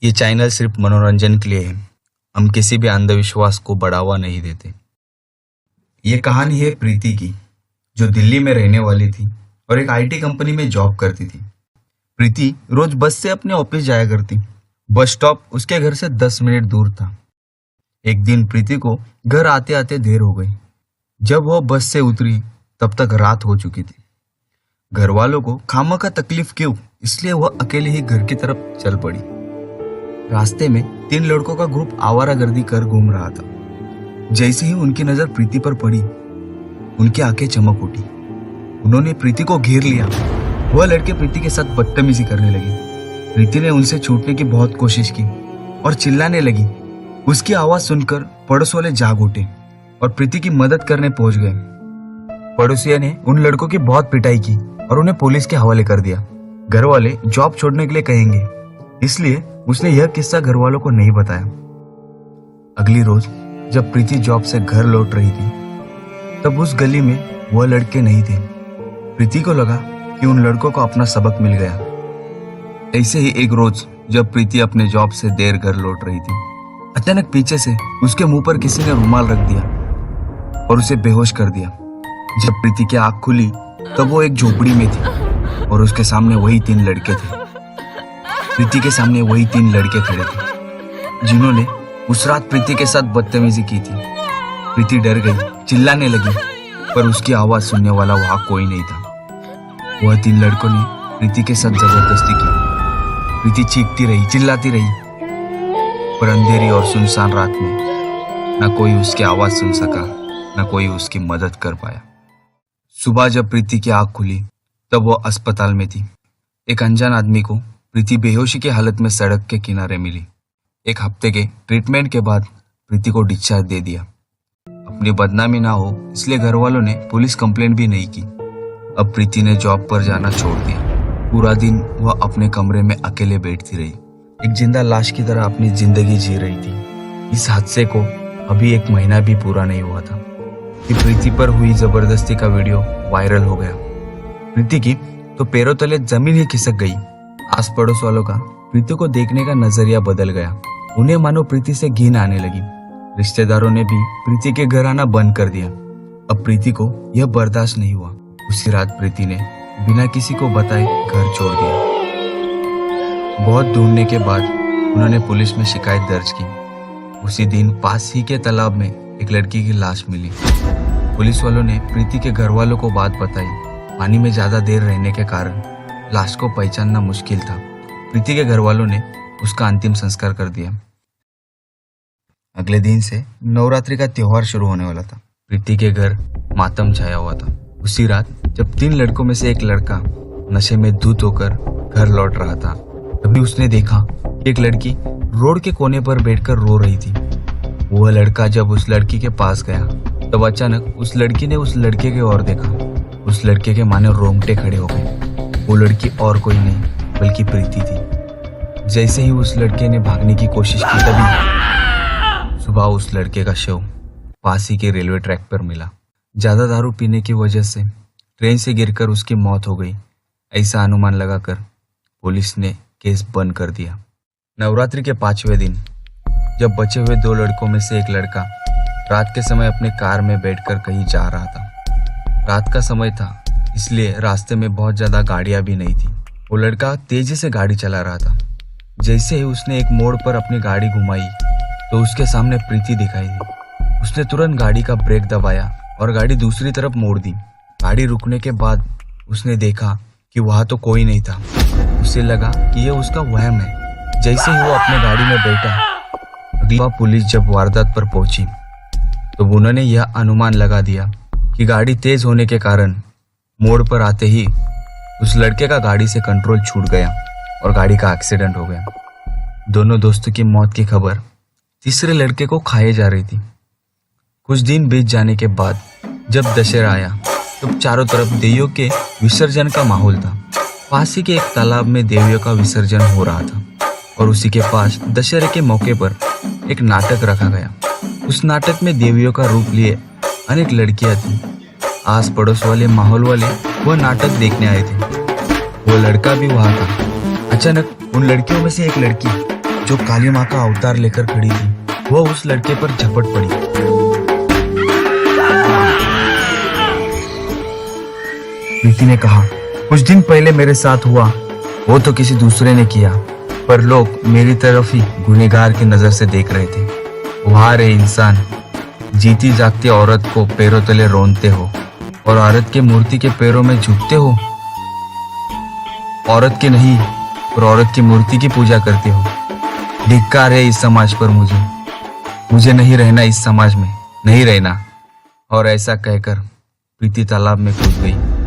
ये चैनल सिर्फ मनोरंजन के लिए है। हम किसी भी अंधविश्वास को बढ़ावा नहीं देते। ये कहानी है प्रीति की, जो दिल्ली में रहने वाली थी और एक आईटी कंपनी में जॉब करती थी। प्रीति रोज बस से अपने ऑफिस जाया करती। बस स्टॉप उसके घर से 10 मिनट दूर था। एक दिन प्रीति को घर आते आते देर हो गई। जब वह बस से उतरी तब तक रात हो चुकी थी। घर वालों को खामखा तकलीफ क्यों, इसलिए वह अकेले ही घर की तरफ चल पड़ी। रास्ते में 3 लड़कों का ग्रुप आवारागर्दी कर घूम रहा था। जैसे ही उनकी नजर प्रीति पर पड़ी, उनकी आंखें चमक उठी। उन्होंने प्रीति को घेर लिया। वह लड़के प्रीति के साथ बदतमीजी करने लगे। प्रीति ने उनसे छूटने की बहुत कोशिश की और चिल्लाने लगी। उसकी आवाज सुनकर पड़ोस वाले जाग उठे और प्रीति की मदद करने पहुंच गए। पड़ोसिया ने उन लड़कों की बहुत पिटाई की और उन्हें पुलिस के हवाले कर दिया। घर वाले जॉब छोड़ने के लिए कहेंगे, इसलिए उसने यह किस्सा घर वालों को नहीं बताया। अगली रोज जब प्रीति जॉब से घर लौट रही थी, तब उस गली में वह लड़के नहीं थे। प्रीति को लगा कि उन लड़कों को अपना सबक मिल गया। ऐसे ही एक रोज जब प्रीति अपने जॉब से देर घर लौट रही थी, अचानक पीछे से उसके मुंह पर किसी ने रुमाल रख दिया और उसे बेहोश कर दिया। जब प्रीति की आंख खुली तब वो एक झोपड़ी में थी और उसके सामने वही 3 लड़के थे। प्रीति के सामने वही 3 लड़के खड़े थे जिन्होंने उस रात प्रीति के साथ बदतमीजी की थी। प्रीति डर गई, चिल्लाने लगी, पर उसकी आवाज सुनने वाला वहां कोई नहीं था। वह 3 लड़कों ने प्रीति के साथ जबरदस्ती की। प्रीति चीखती रही, चिल्लाती रही, पर अंधेरी और सुनसान रात में न कोई उसकी आवाज सुन सका, न कोई उसकी मदद कर पाया। सुबह जब प्रीति की आंख खुली तब वो अस्पताल में थी। एक अनजान आदमी को प्रीति बेहोशी की हालत में सड़क के किनारे मिली। 1 हफ्ते के ट्रीटमेंट के बाद प्रीति को डिस्चार्ज दे दिया। अपनी बदनामी ना हो इसलिए घर वालों ने पुलिस कंप्लेंट भी नहीं की। अब प्रीति ने जॉब पर जाना छोड़ दिया। पूरा दिन वह अपने कमरे में अकेले बैठती रही, एक जिंदा लाश की तरह अपनी जिंदगी जी रही थी। इस हादसे को अभी 1 महीना भी पूरा नहीं हुआ था कि प्रीति पर हुई जबरदस्ती का वीडियो वायरल हो गया। प्रीति की तो पैरों तले जमीन ही खिसक गई। आस पड़ोस वालों का प्रीति को देखने का नजरिया बदल गया। उन्हें मानो प्रीति से घिन आने लगी। रिश्तेदारों ने भी प्रीति के घर आना बंद कर दिया। अब प्रीति को यह बर्दाश्त नहीं हुआ। उसी रात प्रीति ने बिना किसी को बताए घर छोड़ दिया। बहुत ढूंढने के बाद उन्होंने पुलिस में शिकायत दर्ज की। उसी दिन पास ही के तालाब में एक लड़की की लाश मिली। पुलिस वालों ने प्रीति के घर वालों को बात बताई। पानी में ज्यादा देर रहने के कारण लाश को पहचानना मुश्किल था। प्रीति के घर वालों ने उसका अंतिम संस्कार कर दिया। अगले दिन से नवरात्रि का त्योहार शुरू होने वाला था। प्रीति के घर मातम छाया हुआ था। उसी रात जब 3 लड़कों में से एक लड़का नशे में धुत होकर घर लौट रहा था, तभी उसने देखा कि एक लड़की रोड के कोने पर बैठकर रो रही थी। वह लड़का जब उस लड़की के पास गया तब अचानक उस लड़की ने उस लड़के की ओर देखा। उस लड़के के माने रोंगटे खड़े हो गए। वो लड़की और कोई नहीं बल्कि प्रीति थी। जैसे ही उस लड़के ने भागने की कोशिश की, तभी सुबह उस लड़के का शव पास ही के रेलवे ट्रैक पर मिला। ज्यादा दारू पीने की वजह से ट्रेन से गिरकर उसकी मौत हो गई, ऐसा अनुमान लगाकर पुलिस ने केस बंद कर दिया। नवरात्रि के 5वें दिन जब बचे हुए 2 लड़कों में से एक लड़का रात के समय अपने कार में बैठकर कहीं जा रहा था। रात का समय था, इसलिए रास्ते में बहुत ज्यादा गाड़ियां भी नहीं थी। वो लड़का तेजी से गाड़ी चला रहा था। जैसे ही उसने एक मोड़ पर अपनी गाड़ी घुमाई तो उसके सामने प्रीति दिखाई दी। उसने तुरंत गाड़ी का ब्रेक दबाया और गाड़ी दूसरी तरफ मोड़ दी। गाड़ी रुकने के बाद उसने देखा कि वहां तो कोई नहीं था। उसे लगा कि यह उसका वहम है। जैसे ही वो अपने गाड़ी में बैठा, अगली बार पुलिस जब वारदात पर पहुंची तो उन्होंने यह अनुमान लगा दिया कि गाड़ी तेज होने के कारण मोड़ पर आते ही उस लड़के का गाड़ी से कंट्रोल छूट गया और गाड़ी का एक्सीडेंट हो गया। दोनों दोस्तों की मौत की खबर तीसरे लड़के को खाए जा रही थी। कुछ दिन बीत जाने के बाद जब दशहरा आया तो चारों तरफ देवियों के विसर्जन का माहौल था। पास ही के एक तालाब में देवियों का विसर्जन हो रहा था और उसी के पास दशहरे के मौके पर एक नाटक रखा गया। उस नाटक में देवियों का रूप लिए अनेक लड़कियां थीं। आस पड़ोस वाले माहौल वाले वह नाटक देखने आए थे। वो लड़का भी वहां था। अचानक उन लड़कियों में से एक लड़की जो काली माँ का अवतार लेकर खड़ी थी, वो उस लड़के पर झपट पड़ी। प्रीति ने कहा, कुछ दिन पहले मेरे साथ हुआ वो तो किसी दूसरे ने किया, पर लोग मेरी तरफ ही गुनहगार की नजर से देख रहे थे। वहां रे इंसान, जीती जागती औरत को पैरों तले रोनते हो और औरत के मूर्ति के पैरों में झुकते हो। औरत के नहीं पर औरत की मूर्ति की पूजा करते हो। धिक्कार है इस समाज पर। मुझे नहीं रहना इस समाज में, नहीं रहना। और ऐसा कहकर प्रीति तालाब में कूद गई।